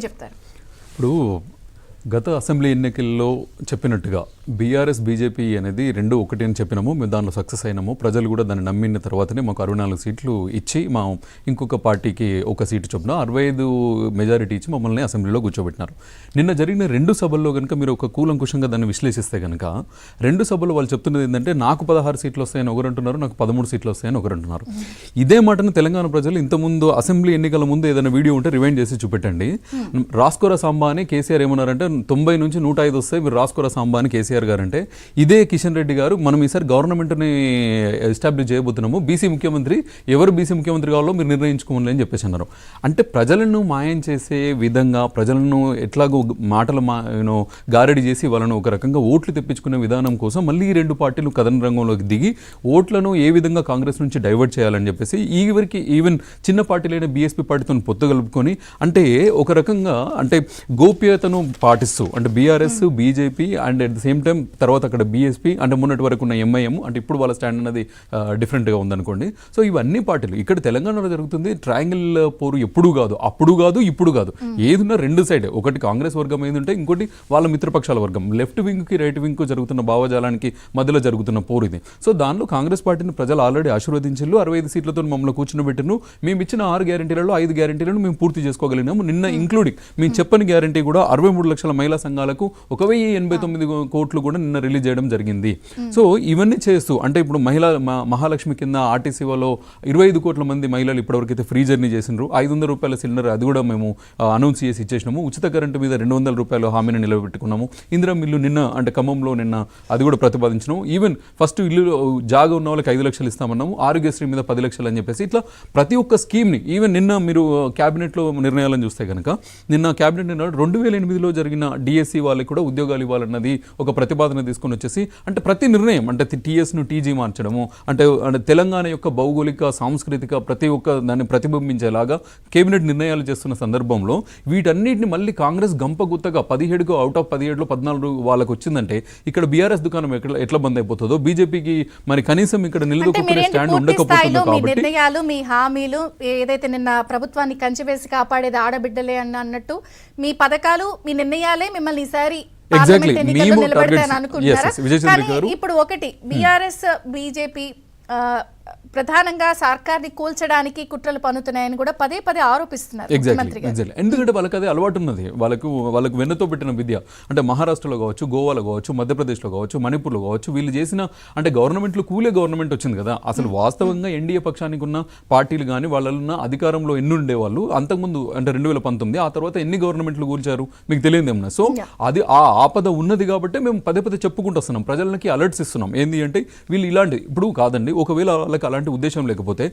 చెప్తారు. ఇప్పుడు గత అసెంబ్లీ ఎన్నికల్లో చెప్పినట్టుగా బీఆర్ఎస్ బీజేపీ అనేది రెండు ఒకటి అని చెప్పినాము. మేము దానిలో సక్సెస్ అయినాము. ప్రజలు కూడా దాన్ని నమ్మిన తర్వాతనే మాకు 64 సీట్లు ఇచ్చి మా ఇంకొక పార్టీకి ఒక సీటు చొప్పున 65 మెజారిటీ ఇచ్చి మమ్మల్ని అసెంబ్లీలో కూర్చోబెట్టినారు. నిన్న జరిగిన రెండు సభల్లో కనుక మీరు ఒక కూలంకుషంగా దాన్ని విశ్లేషిస్తే కనుక రెండు సభలు వాళ్ళు చెప్తున్నది ఏంటంటే నాకు 16 సీట్లు వస్తాయని ఒకరు అంటున్నారు, నాకు 13 సీట్లు వస్తాయని ఒకరు అంటున్నారు. ఇదే మాటను తెలంగాణ ప్రజలు ఇంతకుముందు అసెంబ్లీ ఎన్నికల ముందు ఏదైనా వీడియో ఉంటే రివైండ్ చేసి చూపెట్టండి. రాస్కోరా సాంబా అని కేసీఆర్ ఏమన్నారంటే 90 నుంచి 105 వస్తాయి, మీరు రాస్కోరా సాంబా అని కేసీఆర్ గారు అంటే, ఇదే కిషన్ రెడ్డి గారు మనం ఈసారి గవర్నమెంట్ని ఎస్టాబ్లిష్ చేయబోతున్నాము, బీసీ ముఖ్యమంత్రి ఎవరు బీసీ ముఖ్యమంత్రి కావాలో మీరు నిర్ణయించుకోమని అని చెప్పేసి అన్నారు. అంటే ప్రజలను మాయం చేసే విధంగా ప్రజలను ఎట్లాగో మాటలు గారడి చేసి వాళ్ళను ఒక రకంగా ఓట్లు తెప్పించుకునే విధానం కోసం మళ్ళీ ఈ రెండు పార్టీలు కథన రంగంలోకి దిగి ఓట్లను ఏ విధంగా కాంగ్రెస్ నుంచి డైవర్ట్ చేయాలని చెప్పేసి ఈవెన్ చిన్న పార్టీలైన బీఎస్పీ పార్టీతో పొత్తు కలుపుకొని అంటే ఒక రకంగా అంటే గోప్యతను పాటిస్తూ అంటే BRS BJP and at the same time తర్వాత అక్కడ బీఎస్పీ అంటే మొన్నటి వరకు ఉన్న ఎంఐఎం అంటే ఇప్పుడు వాళ్ళ స్టాండ్ అనేది డిఫరెంట్గా ఉందనుకోండి. సో ఇవన్నీ పార్టీలు ఇక్కడ తెలంగాణలో జరుగుతుంది. ట్రయాంగిల్ పోరు ఎప్పుడు కాదు, అప్పుడు కాదు, ఇప్పుడు కాదు, ఏదున్నా రెండు సైడ్, ఒకటి కాంగ్రెస్ వర్గం ఏదంటే ఇంకోటి వాళ్ళ మిత్రపక్షాల వర్గం, లెఫ్ట్ వింగ్కి రైట్ వింగ్కు జరుగుతున్న భావజాలానికి మధ్యలో జరుగుతున్న పోరు ఇది. సో దానిలో కాంగ్రెస్ పార్టీని ప్రజలు ఆల్రెడీ ఆశీర్వదించారు. 65 సీట్లతో మమ్మల్ని కూర్చుని మేము ఇచ్చిన 6 గ్యారెంటీలలో 5 గ్యారెంటీలను మేము పూర్తి చేసుకోగలిగినాము. నిన్న ఇంక్లూడింగ్ మేము చెప్పని గ్యారెంటీ కూడా 63 లక్షల మహిళా సంఘాలకు 1089 కోట్లు కూడా నిన్న రిలీజ్ చేయడం జరిగింది. సో ఇవన్నీ చేస్తూ అంటే ఇప్పుడు మహాలక్ష్మి కింద ఆర్టీసీ వాళ్ళు 25 కోట్ల మంది మహిళలు ఇప్పటివరకు అయితే ఫ్రీ జర్నీ చేసినారు. 500 రూపాయల సిలిండర్ అది కూడా మేము అనౌన్స్ చేసి ఇచ్చేసినాము. ఉచిత కరెంటు మీద 200 రూపాయలు హామీని నిలబెట్టుకున్నాము. ఇందిరా మిల్లు నిన్న అంటే ఖమ్మంలో నిన్న అది కూడా ప్రతిపాదించినాము. ఈవెన్ ఫస్ట్ ఇల్లు జాగా ఉన్న వాళ్ళకి 5 లక్షలు ఇస్తామన్నాము, ఆరోగ్యశ్రీ మీద 10 లక్షలు అని చెప్పేసి ఇట్లా ప్రతి ఒక్క స్కీమ్ని ఈవెన్ నిన్న మీరు క్యాబినెట్లో నిర్ణయాలను చూస్తే కనుక నిన్న క్యాబినెట్ నిర్ణయాలు 2008లో జరిగిన డిఎస్సి వాళ్ళకి కూడా ఉద్యోగాలు ఇవ్వాలన్నది ఒక ప్రతిపాదన తీసుకొని వచ్చేసి అంటే ప్రతి నిర్ణయం అంటే టీఎస్ను టీజీ మార్చడము అంటే తెలంగాణ యొక్క భౌగోళిక సాంస్కృతిక ప్రతి ఒక్క దాన్ని ప్రతిబింబించేలాగా కేబినెట్ నిర్ణయాలు చేస్తున్న సందర్భంలో వీటన్నిటిని మళ్ళీ కాంగ్రెస్ గంపగుత్తగా 17కు అవుట్ ఆఫ్ 17లో 14 వాళ్ళకి వచ్చిందంటే ఇక్కడ బీఆర్ఎస్ దుకాణం ఎట్లా బంద్ అయిపోతుందో బీజేపీకి మరి కనీసం ఇక్కడ నిలదొక్కునే స్టాండ్ ఉండకపోతుంది. కాబట్టి నిర్ణయాలు మీ హామీలు ఏదైతే నిన్న ప్రభుత్వాన్ని కంచివేసి కాపాడేది ఆడబిడ్డలే అన్నట్టు మీ పథకాలు మీ నిర్ణయాలే మిమ్మల్ని ఈసారి ఇప్పుడు ఒకటి బీఆర్ఎస్ బీజేపీ ప్రధానంగా సర్కార్ని కూల్చడానికి కుట్రలు పన్నుతున్నాయని కూడా పదే పదే ఆరోపిస్తున్నారు. ఎందుకంటే వాళ్ళకి అదే అలవాటు ఉన్నది. వాళ్ళకు వెన్నతో పెట్టిన విద్య అంటే మహారాష్ట్రలో కావచ్చు, గోవాలో కావచ్చు, మధ్యప్రదేశ్లో కావచ్చు, మణిపూర్లో కావచ్చు, వీళ్ళు చేసిన అంటే గవర్నమెంట్లు కూలే గవర్నమెంట్ వచ్చింది కదా. అసలు వాస్తవంగా ఎన్డీఏ పక్షానికి ఉన్న పార్టీలు కానీ వాళ్ళన్న అధికారంలో ఎన్ని ఉండేవాళ్ళు అంతకుముందు అంటే 2019 ఆ తర్వాత ఎన్ని గవర్నమెంట్లు కూల్చారు మీకు తెలియదేమన్నా. సో అది ఆ ఆపద ఉన్నది కాబట్టి మేము పదే పదే చెప్పుకుంటూ వస్తున్నాం, ప్రజలకి అలర్ట్స్ ఇస్తున్నాం. ఏంటి అంటే వీళ్ళు ఇలాంటి ఇప్పుడు కాదండి, ఒకవేళ వాళ్ళకి అలాంటి ఉద్దేశం లేకపోతే